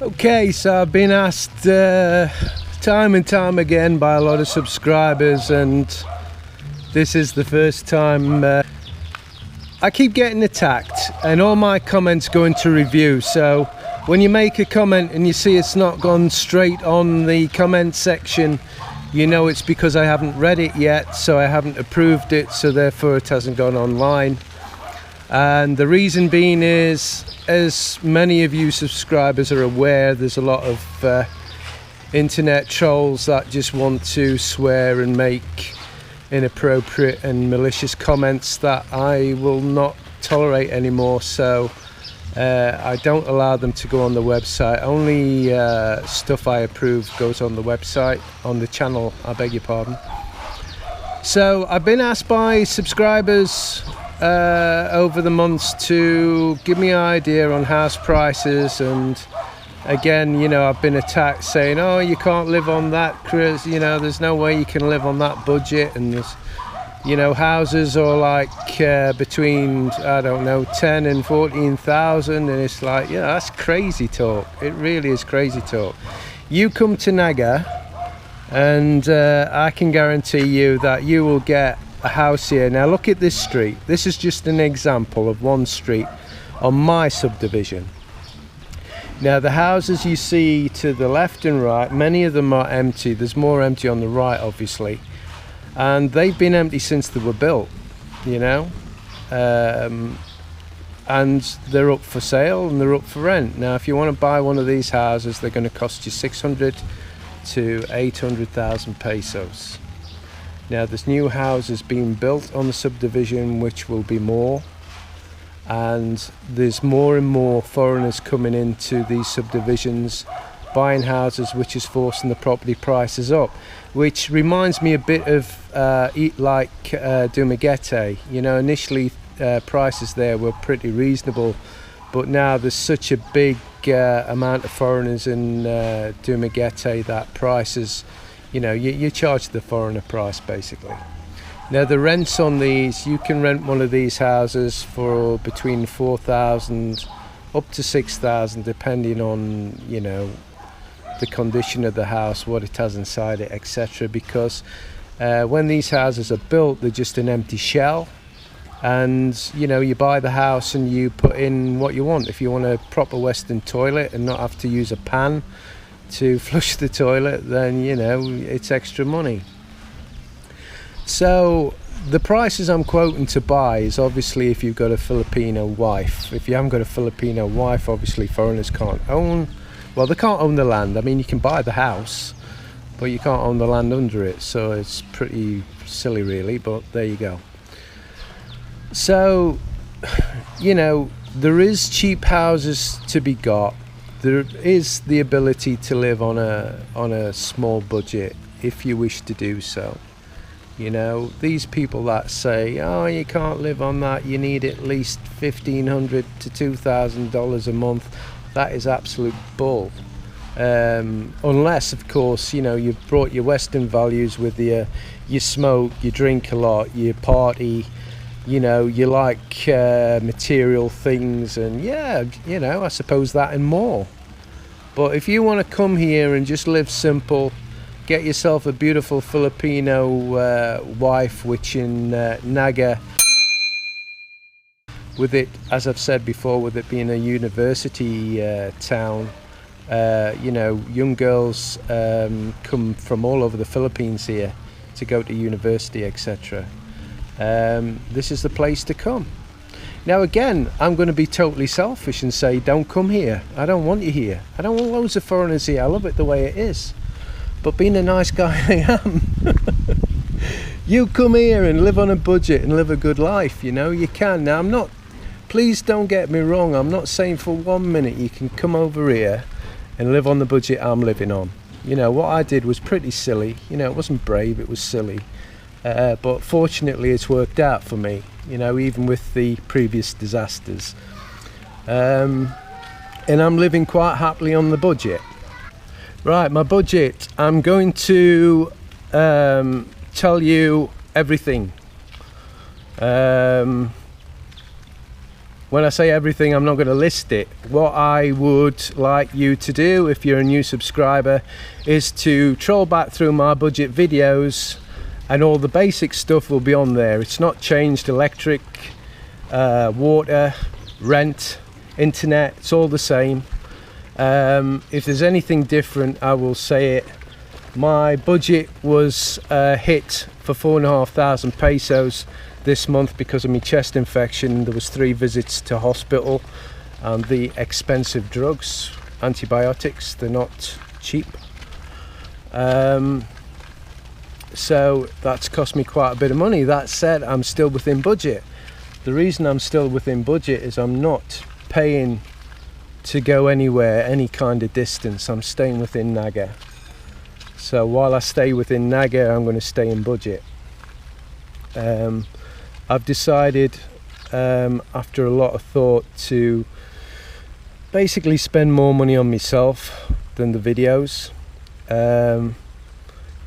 Okay, so I've been asked time and time again by a lot of subscribers, and this is the first time I keep getting attacked and all my comments go into review. So when you make a comment and you see it's not gone straight on the comment section, you know it's because I haven't read it yet, so I haven't approved it, so therefore it hasn't gone online. And the reason being is, as many of you subscribers are aware, there's a lot of internet trolls that just want to swear and make inappropriate and malicious comments that I will not tolerate anymore. So I don't allow them to go on the website. Only stuff I approve goes on the website, on the channel, I beg your pardon. So I've been asked by subscribers over the months to give me an idea on house prices, and again, you know, I've been attacked saying, oh, you can't live on that, Chris, you know, there's no way you can live on that budget, and there's, you know, houses are like between, I don't know, 10 and 14,000, and it's like, yeah, that's crazy talk. It really is crazy talk. You come to Naga and I can guarantee you that you will get a house here. Now look at this street. This is just an example of one street on my subdivision. Now the houses you see to the left and right, many of them are empty. There's more empty on the right, obviously, and they've been empty since they were built, you know, and they're up for sale and they're up for rent. Now if you want to buy one of these houses, they're going to cost you 600 to 800,000 pesos. Now there's new houses being built on the subdivision which will be more, and there's more and more foreigners coming into these subdivisions buying houses, which is forcing the property prices up, which reminds me a bit of Dumaguete. You know, initially prices there were pretty reasonable, but now there's such a big amount of foreigners in Dumaguete that prices, you know, you charge the foreigner price basically. Now the rents on these, you can rent one of these houses for between 4,000 up to 6,000 depending on, you know, the condition of the house, what it has inside it, etc. Because when these houses are built, they're just an empty shell, and you know, you buy the house and you put in what you want. If you want a proper Western toilet and not have to use a pan to flush the toilet, then you know, it's extra money. So the prices I'm quoting to buy is obviously if you've got a Filipino wife. If you haven't got a Filipino wife, obviously foreigners can't own, well, they can't own the land. I mean, you can buy the house, but you can't own the land under it, so it's pretty silly really, but there you go. So, you know, there is cheap houses to be got. There is the ability to live on a small budget if you wish to do so. You know, these people that say, oh, you can't live on that, you need at least $1,500 to $2,000 a month, that is absolute bull. Unless, of course, you know, you've brought your Western values with you, you smoke, you drink a lot, you party, you know, you like material things, and yeah, you know, I suppose that and more. But if you want to come here and just live simple, get yourself a beautiful Filipino wife, which in Naga, with it, as I've said before, with it being a university town, you know, young girls come from all over the Philippines here to go to university, etc. This is the place to come. Now again, I'm going to be totally selfish and say, don't come here. I don't want you here. I don't want loads of foreigners here. I love it the way it is. But being a nice guy I am, you come here and live on a budget and live a good life, you know, you can. Now I'm not, please don't get me wrong, I'm not saying for 1 minute you can come over here and live on the budget I'm living on. You know, what I did was pretty silly, you know, it wasn't brave, it was silly. But fortunately it's worked out for me, you know, even with the previous disasters. And I'm living quite happily on the budget. Right, my budget. I'm going to tell you everything. when I say everything, I'm not going to list it. What I would like you to do, if you're a new subscriber, is to troll back through my budget videos, and all the basic stuff will be on there. It's not changed. Electric, water, rent, internet, it's all the same. If there's anything different, I will say it. My budget was hit for 4,500 pesos this month because of my chest infection. There was 3 visits to hospital and the expensive drugs, antibiotics, they're not cheap. So that's cost me quite a bit of money. That said, I'm still within budget. The reason I'm still within budget is I'm not paying to go anywhere, any kind of distance. I'm staying within Naga. So while I stay within Naga, I'm going to stay in budget. I've decided, after a lot of thought, to basically spend more money on myself than the videos.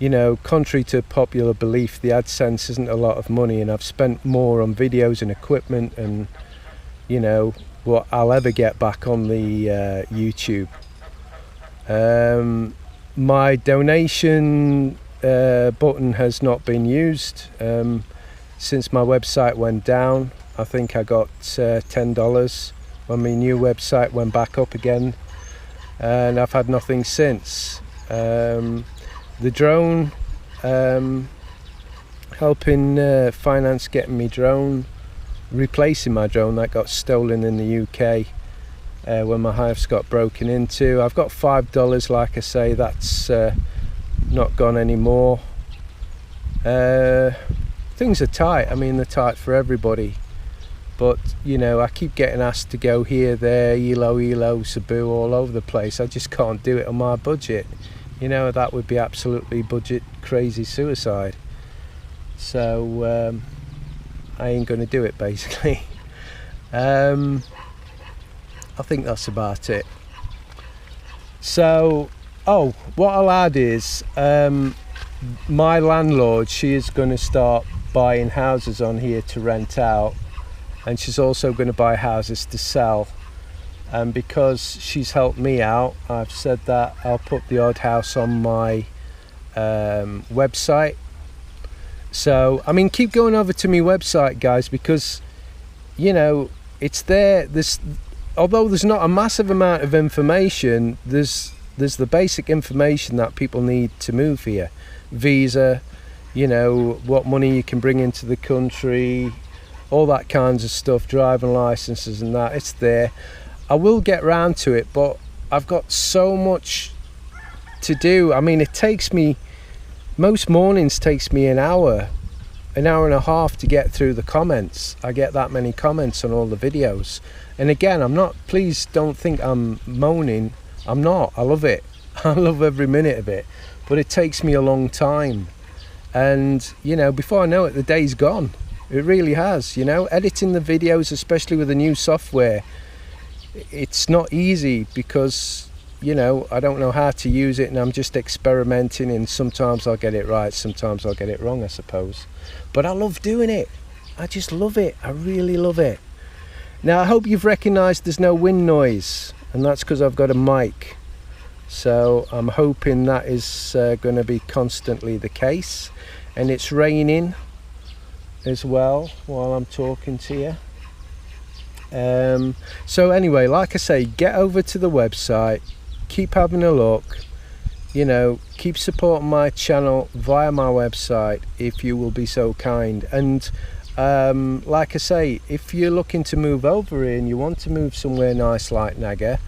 You know, contrary to popular belief, the AdSense isn't a lot of money, and I've spent more on videos and equipment and, you know, what I'll ever get back on the YouTube. My donation button has not been used since my website went down. I think I got $10 when my new website went back up again, and I've had nothing since. The drone, helping finance getting me drone, replacing my drone that got stolen in the UK when my hives got broken into. I've got $5, like I say, that's not gone anymore. Things are tight. I mean, they're tight for everybody, but you know, I keep getting asked to go here, there, Elo, Cebu, all over the place. I just can't do it on my budget. You know, that would be absolutely budget crazy suicide. So I ain't gonna do it, basically. I think that's about it. So, oh, what I'll add is my landlord, she is going to start buying houses on here to rent out, and she's also going to buy houses to sell. And because she's helped me out, I've said that I'll put the odd house on my website. So I mean, keep going over to my website, guys, because you know, it's there. Although there's not a massive amount of information, there's the basic information that people need to move here. Visa, you know, what money you can bring into the country, all that kinds of stuff, driving licenses and that, it's there. I will get round to it, but I've got so much to do. I mean, it takes me, most mornings takes me an hour and a half to get through the comments. I get that many comments on all the videos. And again, I'm not, please don't think I'm moaning. I'm not. I love it. I love every minute of it. But it takes me a long time. And, you know, before I know it, the day's gone. It really has, you know. Editing the videos, especially with the new software, it's not easy because, you know, I don't know how to use it and I'm just experimenting, and sometimes I'll get it right, sometimes I'll get it wrong, I suppose. But I love doing it. I just love it. I really love it. Now, I hope you've recognised there's no wind noise, and that's because I've got a mic. So I'm hoping that is going to be constantly the case. And it's raining as well while I'm talking to you. So anyway, like I say, get over to the website, keep having a look, you know, keep supporting my channel via my website if you will be so kind. And like I say, if you're looking to move over here and you want to move somewhere nice like Naga,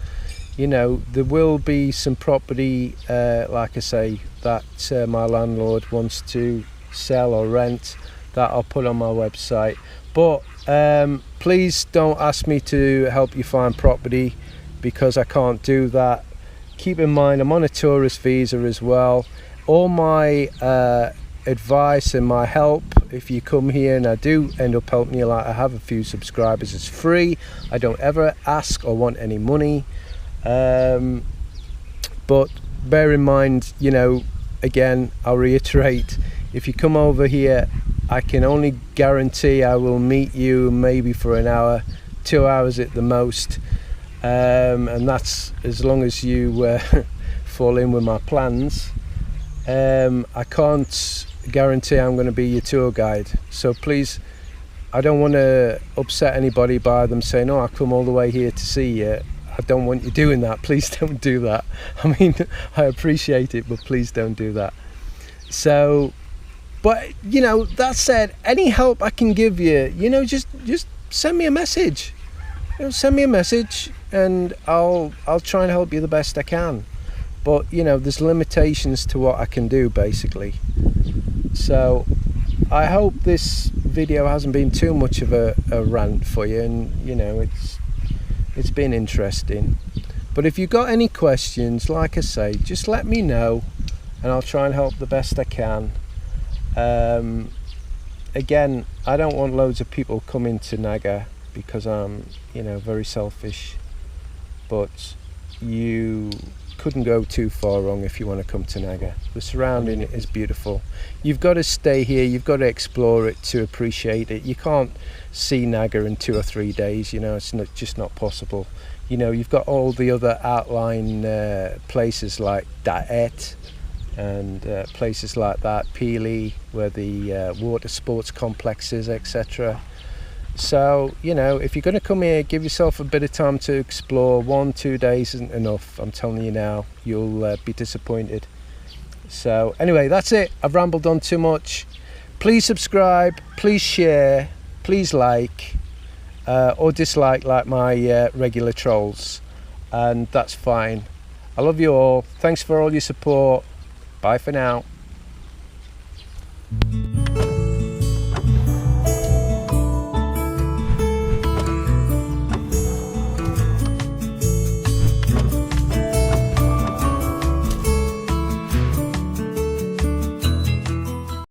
you know, there will be some property, like I say, that my landlord wants to sell or rent, that I'll put on my website. But please don't ask me to help you find property, because I can't do that. Keep in mind, I'm on a tourist visa as well. All my advice and my help, if you come here and I do end up helping you, like I have a few subscribers, it's free. I don't ever ask or want any money. But bear in mind, you know, again, I'll reiterate, if you come over here, I can only guarantee I will meet you maybe for an hour, 2 hours at the most, and that's as long as you fall in with my plans. I can't guarantee I'm going to be your tour guide, so please, I don't want to upset anybody by them saying, oh, I've come all the way here to see you. I don't want you doing that. Please don't do that. I mean, I appreciate it, but please don't do that. So, but you know, that said, any help I can give you, you know, just send me a message. You know, send me a message and I'll try and help you the best I can. But you know, there's limitations to what I can do, basically. So I hope this video hasn't been too much of a rant for you, and you know, it's been interesting. But if you've got any questions, like I say, just let me know and I'll try and help the best I can. Again, I don't want loads of people coming to Naga because I'm, you know, very selfish, but you couldn't go too far wrong if you want to come to Naga. The surrounding is beautiful. You've got to stay here, you've got to explore it to appreciate it. You can't see Naga in 2 or 3 days, you know, it's just not possible. You know, you've got all the other outlying places like Daet and places like that, Peely, where the water sports complex is, etc. So, you know, if you're going to come here, give yourself a bit of time to explore. 1-2 days isn't enough. I'm telling you now, you'll be disappointed. So anyway, that's it. I've rambled on too much. Please subscribe, please share, please like or dislike like my regular trolls, and that's fine. I love you all. Thanks for all your support. Bye for now.